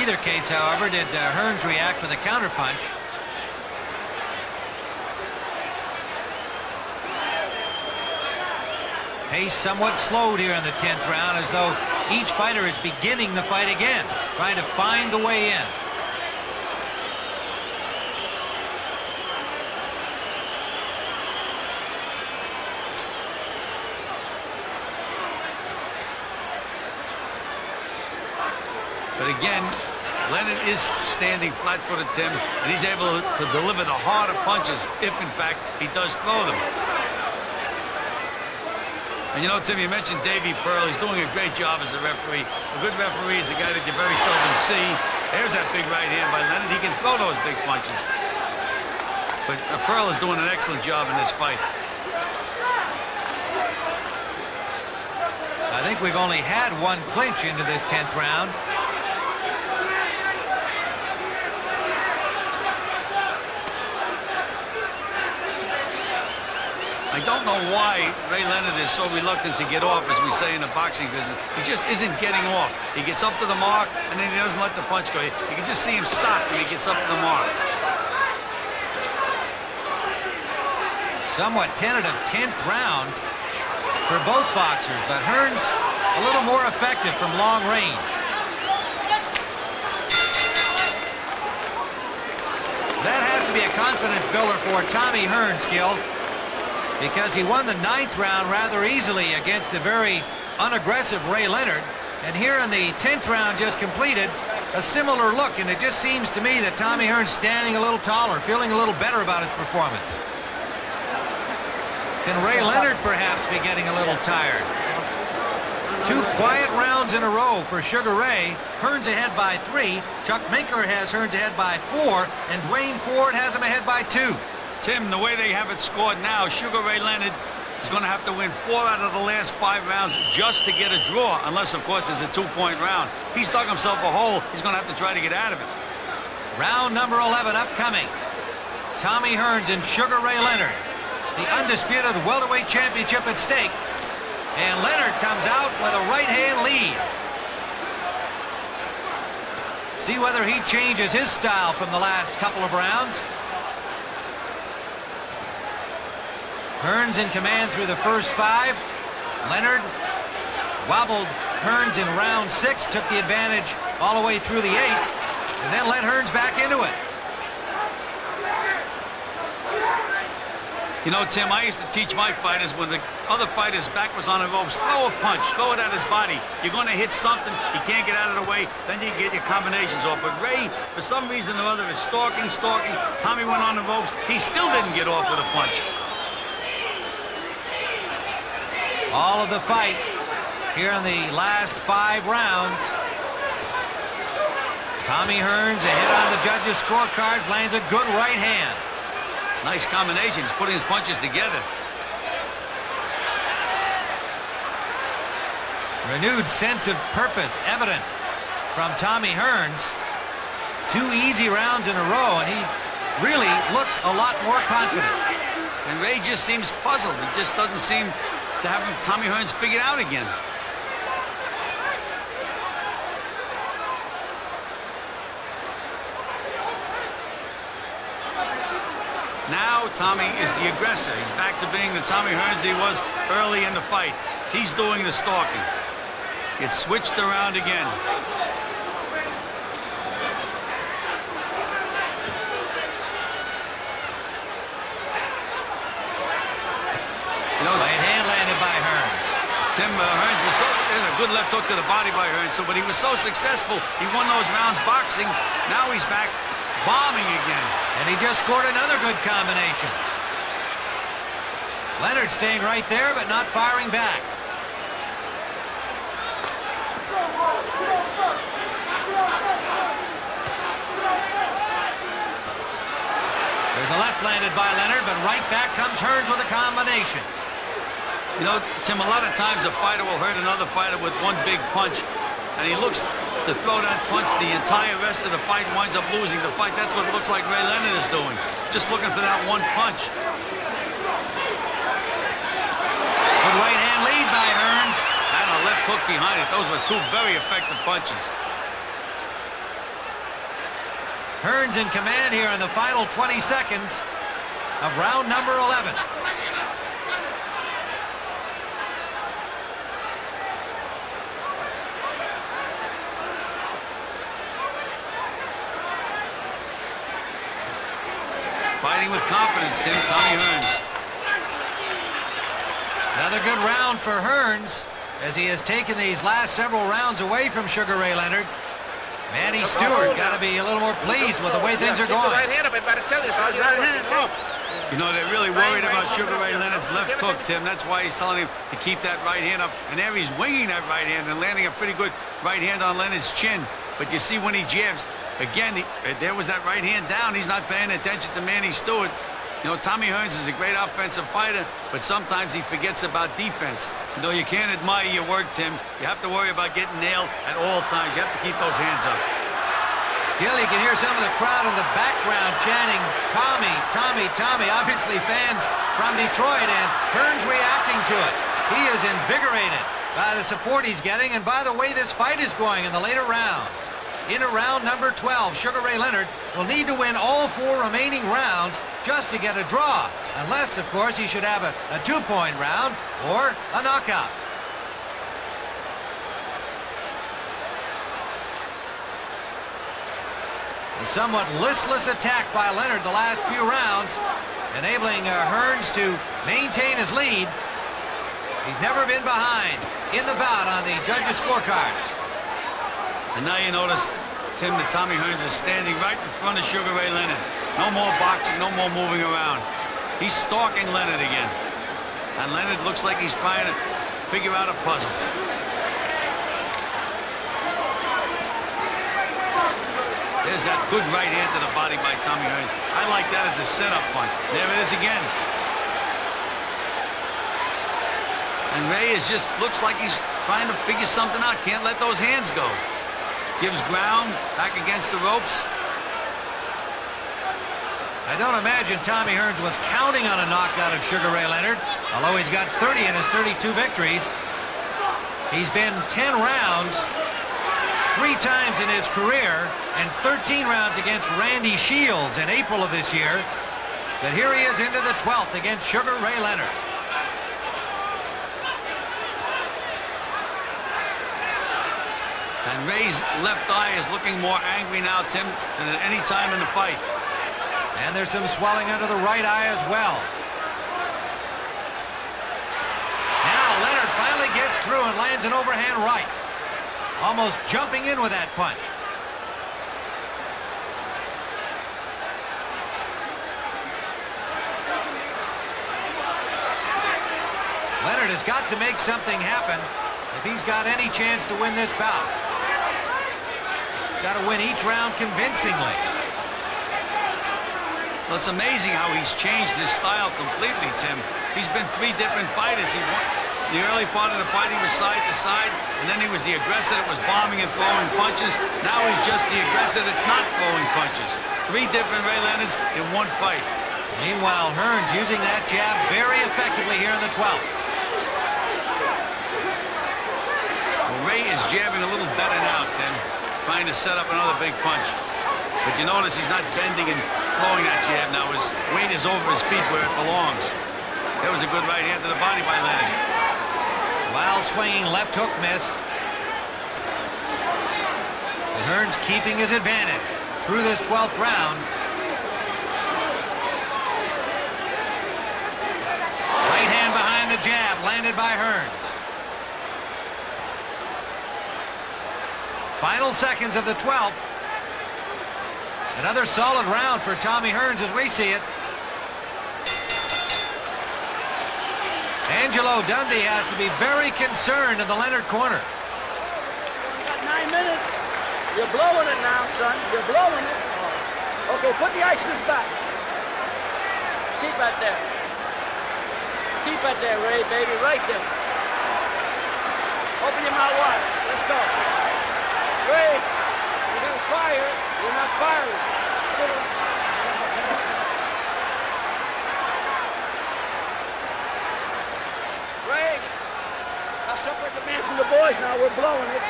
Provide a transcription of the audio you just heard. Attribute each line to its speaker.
Speaker 1: either case, however, did Hearns react with a counterpunch. Pace somewhat slowed here in the 10th round, as though each fighter is beginning the fight again, trying to find the way in.
Speaker 2: But again, Leonard is standing flat-footed, Tim, and he's able to deliver the harder punches if, in fact, he does throw them. And you know, Tim, you mentioned Davey Pearl. He's doing a great job as a referee. A good referee is a guy that you very seldom see. There's that big right hand by Leonard. He can throw those big punches. But Pearl is doing an excellent job in this fight.
Speaker 1: I think we've only had one clinch into this 10th round.
Speaker 2: I don't know why Ray Leonard is so reluctant to get off, as we say in the boxing business. He just isn't getting off. He gets up to the mark, and then he doesn't let the punch go. You can just see him stop when he gets up to the mark.
Speaker 1: Somewhat tentative 10th round for both boxers, but Hearns a little more effective from long range. That has to be a confidence builder for Tommy Hearns, Gil, because he won the 9th round rather easily against a very unaggressive Ray Leonard. And here in the 10th round just completed, a similar look, and it just seems to me that Tommy Hearns standing a little taller, feeling a little better about his performance. Can Ray Leonard perhaps be getting a little tired? 2 quiet rounds in a row for Sugar Ray. Hearns ahead by 3. Chuck Minker has Hearns ahead by 4, and Dwayne Ford has him ahead by 2.
Speaker 2: Tim, the way they have it scored now, Sugar Ray Leonard is going to have to win 4 out of the last 5 rounds just to get a draw, unless, of course, there's a 2-point round. He's dug himself a hole. He's going to have to try to get out of it.
Speaker 1: Round number 11 upcoming. Tommy Hearns and Sugar Ray Leonard. The undisputed welterweight championship at stake. And Leonard comes out with a right-hand lead. See whether he changes his style from the last couple of rounds. Hearns in command through the first 5. Leonard wobbled Hearns in round 6, took the advantage all the way through the 8th, and then let Hearns back into it.
Speaker 2: You know, Tim, I used to teach my fighters when the other fighter's back was on the ropes, throw a punch, throw it at his body. You're going to hit something, you can't get out of the way, then you get your combinations off. But Ray, for some reason or other, is stalking. Tommy went on the ropes. He still didn't get off with a punch.
Speaker 1: All of the fight here in the last 5 rounds. Tommy Hearns ahead on the judges' scorecards, lands a good right hand.
Speaker 2: Nice combination. He's putting his punches together.
Speaker 1: Renewed sense of purpose evident from Tommy Hearns. 2 easy rounds in a row, and he really looks a lot more confident.
Speaker 2: And Ray just seems puzzled. He just doesn't seem to have Tommy Hearns figured out again. Now Tommy is the aggressor. He's back to being the Tommy Hearns that he was early in the fight. He's doing the stalking. It's switched around again.
Speaker 1: Right hand landed by Hearns.
Speaker 2: Tim, Hearns was there's a good left hook to the body by Hearns, but he was so successful. He won those rounds boxing. Now he's back bombing again.
Speaker 1: And he just scored another good combination. Leonard staying right there, but not firing back. There's a left landed by Leonard, but right back comes Hearns with a combination.
Speaker 2: You know, Tim, a lot of times a fighter will hurt another fighter with one big punch, and he looks to throw that punch. The entire rest of the fight winds up losing the fight. That's what it looks like Ray Leonard is doing. Just looking for that one punch.
Speaker 1: Good right hand lead by Hearns.
Speaker 2: And a left hook behind it. Those were 2 very effective punches.
Speaker 1: Hearns in command here in the final 20 seconds of round number 11.
Speaker 2: Fighting with confidence, Tim. Tommy Hearns.
Speaker 1: Another good round for Hearns as he has taken these last several rounds away from Sugar Ray Leonard. Manny Stewart got to be a little more pleased with the way things are going.
Speaker 3: Right hand up, I better tell you, so right hand off.
Speaker 2: You know, they're really worried about Sugar Ray Leonard's left hook, Tim. That's why he's telling him to keep that right hand up. And there he's winging that right hand and landing a pretty good right hand on Leonard's chin. But you see when he jabs, again, there was that right hand down. He's not paying attention to Manny Stewart. You know, Tommy Hearns is a great offensive fighter, but sometimes he forgets about defense. You know, you can't admire your work, Tim. You have to worry about getting nailed at all times. You have to keep those hands up.
Speaker 1: Gil, you can hear some of the crowd in the background chanting, Tommy, Tommy, Tommy. Obviously fans from Detroit, and Hearns reacting to it. He is invigorated by the support he's getting, and by the way this fight is going in the later rounds. In round number 12, Sugar Ray Leonard will need to win all 4 remaining rounds just to get a draw, unless, of course, he should have a 2-point round or a knockout. A somewhat listless attack by Leonard the last few rounds, enabling Hearns to maintain his lead. He's never been behind in the bout on the judges' scorecards.
Speaker 2: And now you notice, Tim, that Tommy Hearns is standing right in front of Sugar Ray Leonard. No more boxing, no more moving around. He's stalking Leonard again. And Leonard looks like he's trying to figure out a puzzle. There's that good right hand to the body by Tommy Hearns. I like that as a setup punch. There it is again. And Ray looks like he's trying to figure something out. Can't let those hands go. Gives ground, back against the ropes.
Speaker 1: I don't imagine Tommy Hearns was counting on a knockout of Sugar Ray Leonard, although he's got 30 in his 32 victories. He's been 10 rounds 3 times in his career and 13 rounds against Randy Shields in April of this year. But here he is into the 12th against Sugar Ray Leonard.
Speaker 2: And Ray's left eye is looking more angry now, Tim, than at any time in the fight.
Speaker 1: And there's some swelling under the right eye as well. Now Leonard finally gets through and lands an overhand right. Almost jumping in with that punch. Leonard has got to make something happen if he's got any chance to win this bout. He's got to win each round convincingly.
Speaker 2: Well, it's amazing how he's changed his style completely, Tim. He's been 3 different fighters. The early part of the fight, he was side to side, and then he was the aggressor that was bombing and throwing punches. Now he's just the aggressor that's not throwing punches. 3 different Ray Leonards in one fight.
Speaker 1: Meanwhile, Hearns using that jab very effectively here in the 12th.
Speaker 2: Well, Ray is jabbing a little better now, Tim, trying to set up another big punch. But you notice he's not bending and throwing that jab now. His weight is over his feet where it belongs. That was a good right hand to the body by Leonard.
Speaker 1: Wild swinging left hook missed. And Hearns keeping his advantage through this 12th round. Right hand behind the jab landed by Hearns. Final seconds of the 12th. Another solid round for Tommy Hearns as we see it. Angelo Dundee has to be very concerned in the Leonard corner.
Speaker 3: You got 9 minutes. You're blowing it now, son. You're blowing it. Okay, put the ice in his back. Keep it there. Keep it there, Ray, baby, right there. Open your mouth wide. Let's go. Ray, you're going to fire. You're not firing. Spit it. Ray, I'll separate the man from the boys now. We're blowing it.